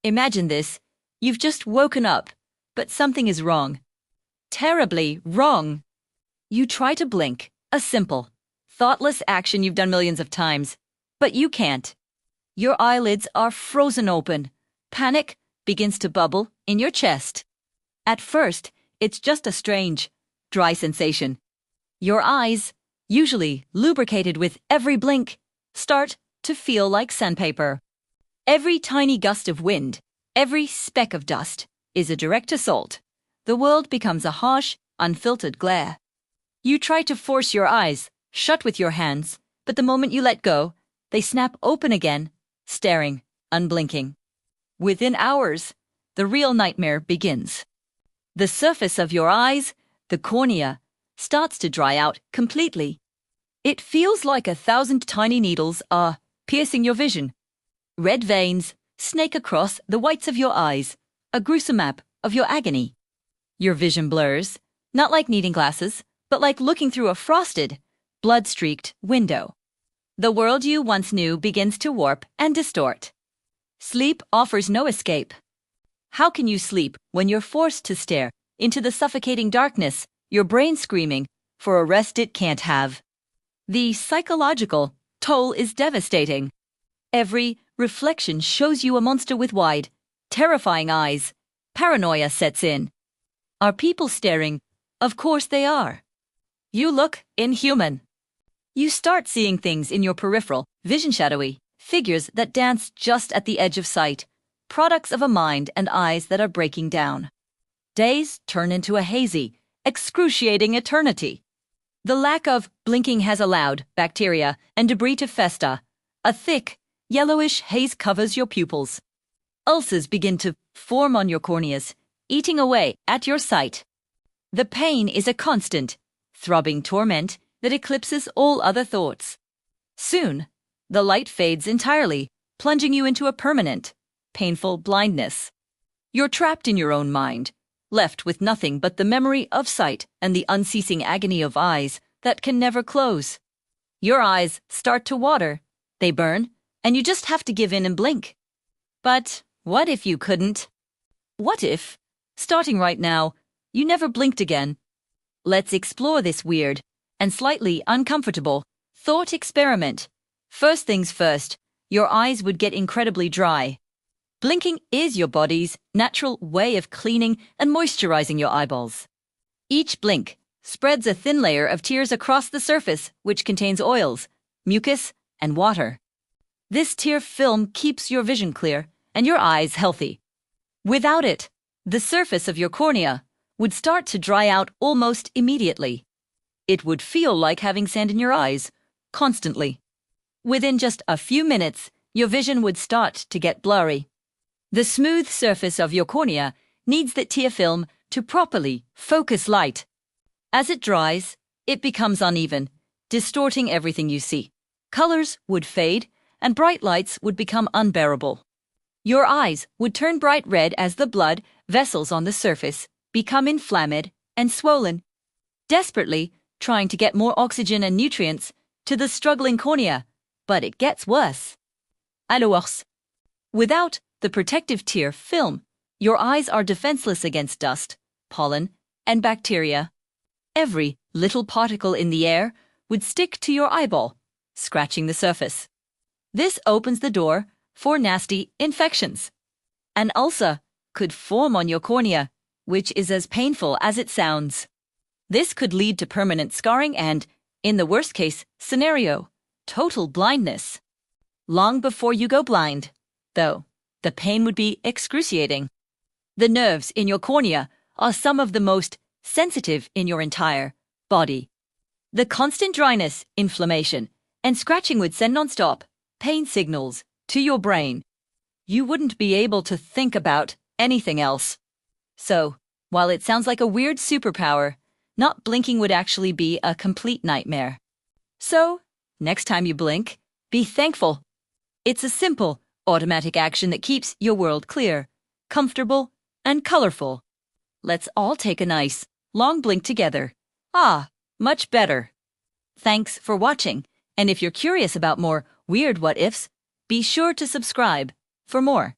Imagine this. You've just woken up, but something is wrong. Terribly wrong. You try to blink, a simple, thoughtless action you've done millions of times, but you can't. Your eyelids are frozen open. Panic begins to bubble in your chest. At first, it's just a strange, dry sensation. Your eyes, usually lubricated with every blink, start to feel like sandpaper. Every tiny gust of wind, every speck of dust, is a direct assault. The world becomes a harsh, unfiltered glare. You try to force your eyes shut with your hands, but the moment you let go, they snap open again, staring, unblinking. Within hours, the real nightmare begins. The surface of your eyes, the cornea, starts to dry out completely. It feels like 1,000 tiny needles are piercing your vision. Red veins snake across the whites of your eyes, a gruesome map of your agony. Your vision blurs, not like needing glasses, but like looking through a frosted, blood-streaked window. The world you once knew begins to warp and distort. Sleep offers no escape. How can you sleep when you're forced to stare into the suffocating darkness, your brain screaming for a rest it can't have? The psychological toll is devastating. Every reflection shows you a monster with wide, terrifying eyes. Paranoia sets in. Are people staring? Of course they are. You look inhuman. You start seeing things in your peripheral, vision shadowy, figures that dance just at the edge of sight, products of a mind and eyes that are breaking down. Days turn into a hazy, excruciating eternity. The lack of blinking has allowed bacteria and debris to fester. A thick, yellowish haze covers your pupils. Ulcers begin to form on your corneas, eating away at your sight. The pain is a constant, throbbing torment that eclipses all other thoughts. Soon, the light fades entirely, plunging you into a permanent, painful blindness. You're trapped in your own mind, left with nothing but the memory of sight and the unceasing agony of eyes that can never close. Your eyes start to water, they burn, and you just have to give in and blink. But what if you couldn't? What if, starting right now, you never blinked again? Let's explore this weird and slightly uncomfortable thought experiment. First things first, your eyes would get incredibly dry. Blinking is your body's natural way of cleaning and moisturizing your eyeballs. Each blink spreads a thin layer of tears across the surface, which contains oils, mucus, and water. This tear film keeps your vision clear and your eyes healthy. Without it, the surface of your cornea would start to dry out almost immediately. It would feel like having sand in your eyes, constantly. Within just a few minutes, your vision would start to get blurry. The smooth surface of your cornea needs that tear film to properly focus light. As it dries, it becomes uneven, distorting everything you see. Colors would fade, and bright lights would become unbearable. Your eyes would turn bright red as the blood vessels on the surface become inflamed and swollen, desperately trying to get more oxygen and nutrients to the struggling cornea. But it gets worse. Alors, without the protective tear film, your eyes are defenseless against dust, pollen, and bacteria. Every little particle in the air would stick to your eyeball, scratching the surface. This opens the door for nasty infections. An ulcer could form on your cornea, which is as painful as it sounds. This could lead to permanent scarring and, in the worst-case scenario, total blindness. Long before you go blind, though, the pain would be excruciating. The nerves in your cornea are some of the most sensitive in your entire body. The constant dryness, inflammation, and scratching would send non-stop pain signals to your brain. You wouldn't be able to think about anything else. So, while it sounds like a weird superpower, not blinking would actually be a complete nightmare. So, next time you blink, be thankful. It's a simple, automatic action that keeps your world clear, comfortable, and colorful. Let's all take a nice, long blink together. Ah, much better. Thanks for watching, and if you're curious about more weird what-ifs, be sure to subscribe for more.